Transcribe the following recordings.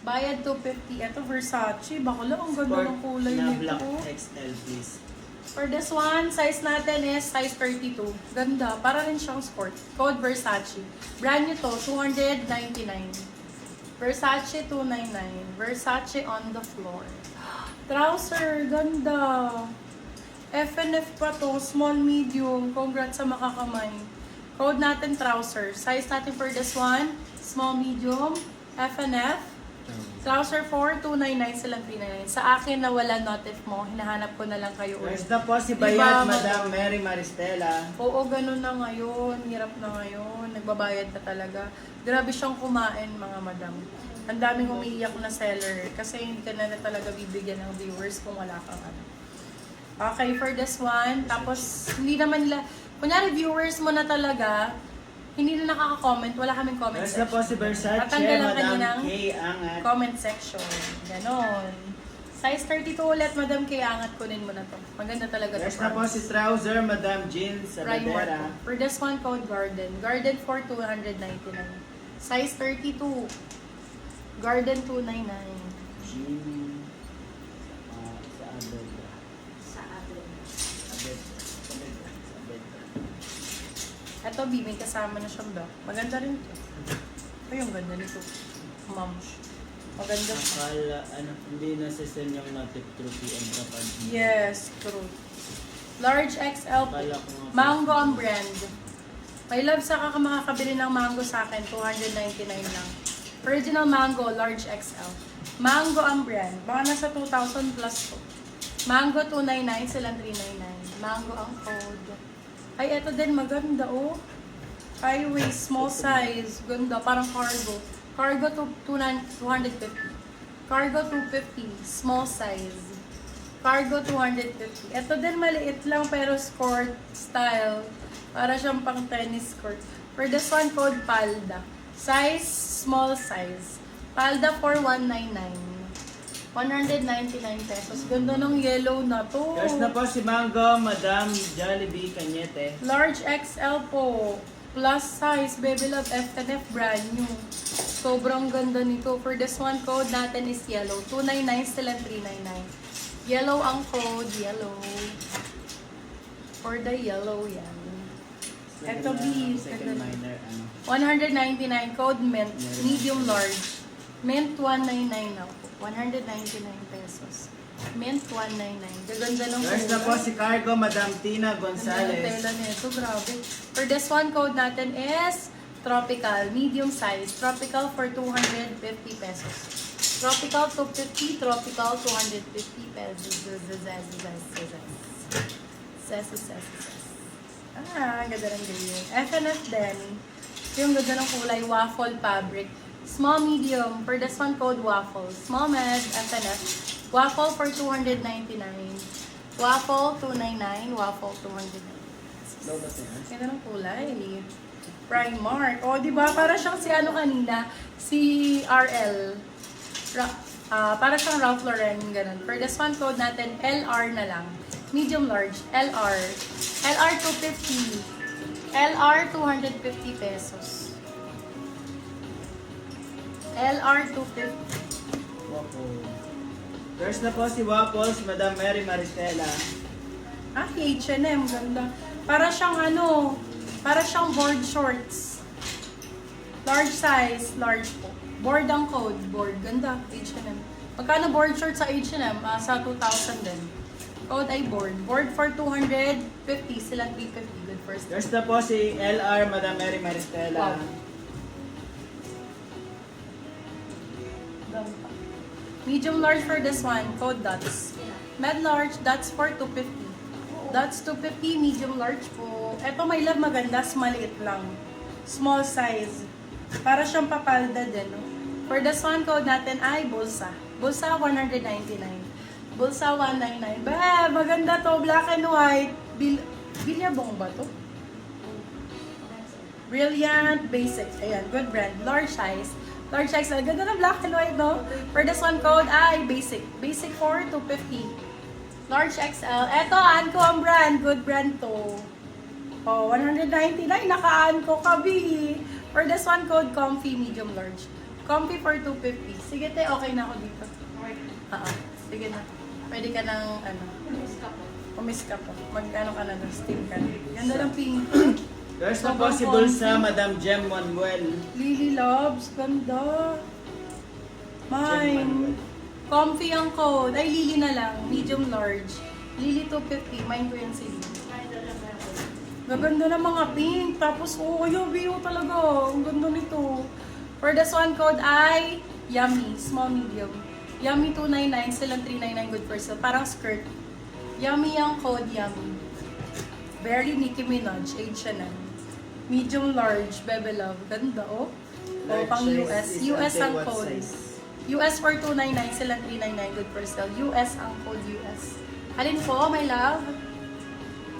Bayad 250. Ito Versace. Bakala, ang ganda ng kulay na nito. black XL, please. For this one, size natin is size 32. Ganda. Para rin siyang sport. Code Versace. Brand new to, 299. Versace 299. Versace on the floor. Trouser. Ganda. FNF pa to. Small, medium. Congrats sa makakamay. Code natin trouser. Size natin for this one, small, medium, FNF. Trouser 4, 299 silang 399. Sa akin na wala notif mo, hinahanap ko na lang kayo ulit. First na po si Diba, Bayad, Madam Mary Maristela. Oo, ganun na ngayon. Hirap na ngayon. Nagbabayad ka talaga. Grabe siyang kumain, mga madam. Ang daming umiiyak na seller kasi hindi ka na talaga bibigyan ng viewers kung wala kang ano. Okay, for this one. Tapos, hindi naman nila, kunyari viewers mo na talaga, hindi na nakaka-comment, wala kaming comment First na po si Versace, Tatanggalan ka Madam niya ng K. Angat. comment section. Ganon. Size 32 ulit, Madam K. Angat kunin mo na to. Maganda talaga to. First na po si Trouser, Madam Jean Primark. Sabadera. For this one, code Garden. Garden for 299. Size 32. Garden 299. Jean sa Abed. Ito, B, may kasama na siyang belt. Maganda rin to. Ay, ang ganda nito. Moms. Maganda siya. Akala, hindi na-send yung notif through PM kapag. Yes, true. Large XL. Akala ko nga. Mango ang brand. My love, saka ka makakabili ng mango sa akin. 299 lang. Original mango, large XL. Mango ang brand. Baka nasa 2,000 plus to. Mango 299, silang 399. Mango ang code. Ay, eto din maganda, oh. High waist, small size. Ganda, parang cargo. Cargo to 250. Cargo 250, small size. Cargo 250. Ito din maliit lang pero sport style. Para siyang pang tennis court. For this one, code Palda. Size, small size. Palda for 199. 199 pesos. Ganda ng yellow na to. First na po si Mango, Madam Jollibee Cañete. Large XL po. Plus size. Baby Love FNF brand new. Sobrang ganda nito. For this one, code natin is yellow. 299 sila 399. Yellow ang code. Yellow. For the yellow yan. Ito B. Second minor, 199. Code mint. Medium large. Mint 199 na po. 199 pesos. Mint 199. Gaganda ng First na po si Cargo, Madam Tina Ang Gonzalez. tela nito, grabe. For this one, code natin is tropical, medium size. Tropical for 250 pesos. Tropical 250, tropical 250 pesos. Ah, ang ganda ng ganyan. FNF din. Yung ganda ng kulay, waffle fabric. Small, medium. For this one, code waffle. Small, med, FNF. Waffle for 299. Waffle 299. Waffle 299. Low ba ito yan? Ganda ng kulay. Primark. O, di ba? Para siyang si ano kanina, si RL. Para siyang Ralph Lauren, ganun. For this one, code natin, LR na lang. Medium large, LR. LR 250. LR 250 pesos. LR 250. Waffle. First na po si Waffles, Madam Mary Maristela. Ah, H&M, ganda. Para siyang ano, para siyang board shorts. Large size, large po. Board ang code, board. Ganda, H&M. Magkano board shorts sa H&M? Sa 2,000 din. Code ay board. Board for 250, sila 350. Good first. First na po si LR, Madam Mary Maristela. Wow. Ganda. Medium large for this one, code dots. Med large, dots for 250. Dots 250, medium large po. Eto may love maganda, maliit lang. Small size. Para siyang papalda din, no? For this one, code natin ay bulsa. Bulsa 199. Bulsa 199. Ba, maganda to, black and white. Billabong ba to? Brilliant Basic. Ayan, good brand. Large size. Large size. Ang ganda ng black and white, no? For this one, code ay Basic. Basic for 250. Large XL. Eto, Anko ang brand. Good brand to. Oh, 199. Naka-Anko ka, B. For this one, code Comfy Medium Large. Comfy for 250. Sige te, okay na ako dito. Oo. Sige na. Pwede ka ng ano. Umis ka po. Mag-ano ka na doon. Steam ka na. Ganda ng pink. There's na Sobrang possible comfy. sa Madam Jem Manuel. Lily Loves. Ganda. Mine. Comfy ang code. Ay, Lily na lang. Medium large. Lily 250. Mine ko yan si Lily. Gaganda ng mga pink. Tapos, oh, ayaw talaga. Ang ganda nito. For this one code ay Yummy. Small, medium. Yummy 299. Silang 399 good for sale. Parang skirt. Yummy ang code. Yummy. Very Nicki Minaj. H&M. Medium large. Bebe Love. Ganda, oh. Oh, Large pang size US. is US ang what code. size? US for 299, silang 399 good for sale. US ang code US. Alin po, my love?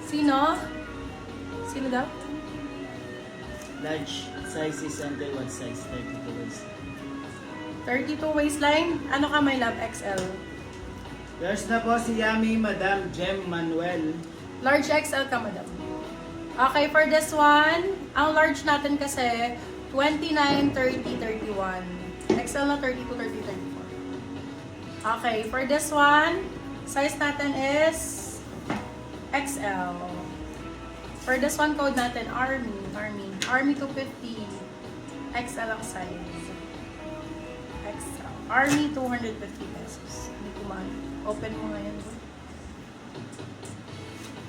Sino? Sino daw? Large size is until what size? 32 waist. 32 waistline. Ano ka, my love? XL. There's na po si Yummy Madam Jem Manuel. Large XL ka, madam. Okay, for this one, ang large natin kasi 29, 30, 31. XL na 32, 30, 34. Okay, for this one, size natin is XL. For this one, code natin, Army 250. XL ang size. XL. Army 250 pesos. Hindi ko man. Open mo ngayon.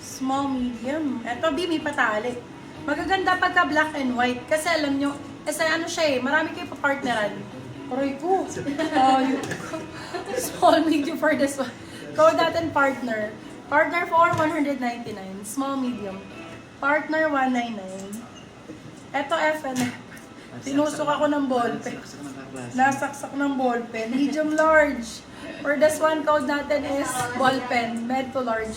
Small, medium. Eto, B, may patali. Magaganda pagka black and white. Kasi alam nyo, kasi ano siya eh, marami kayo pa-partneran. Aray ko. Small, medium for this one. Code natin partner. Partner for 199. Small, medium. Partner 199. Eto, FNF. Tinusok ako ng ballpen. Nasaksak ng ballpen. Medium large. For this one, code natin is ballpen. Med to large.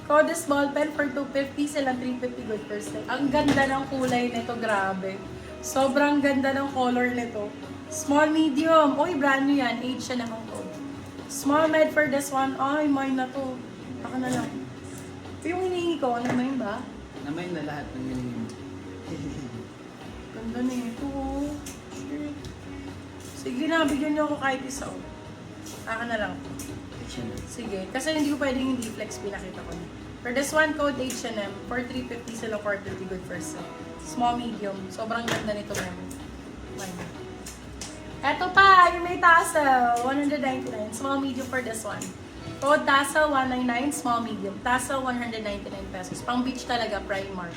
Code is ballpen for 250. Silang 350 good per stay. Ang ganda ng kulay nito. Grabe. Sobrang ganda ng color nito. Small, medium. Uy, brand new yan. Age siya namang code. Small med for this one. Ay, mine na to. Ako na lang. Yung hinihingi ko, ano naman ba? Naman na lahat ng ganyan. Ganda nito. Shit. Sige na, bigyan niyo ako kahit isa. Ako na lang. Sige. Kasi hindi ko pwedeng hindi flex, pinakita ko na. For this one, code H&M. For 350 sila, 430 good for sale. Small, medium. Sobrang ganda nito, ma'am. Mine. Eto pa, yung may tassel. 199. Small, medium for this one. Code tassel, 199. Small, medium. Tassel, 199 pesos. Pang beach talaga, Primark.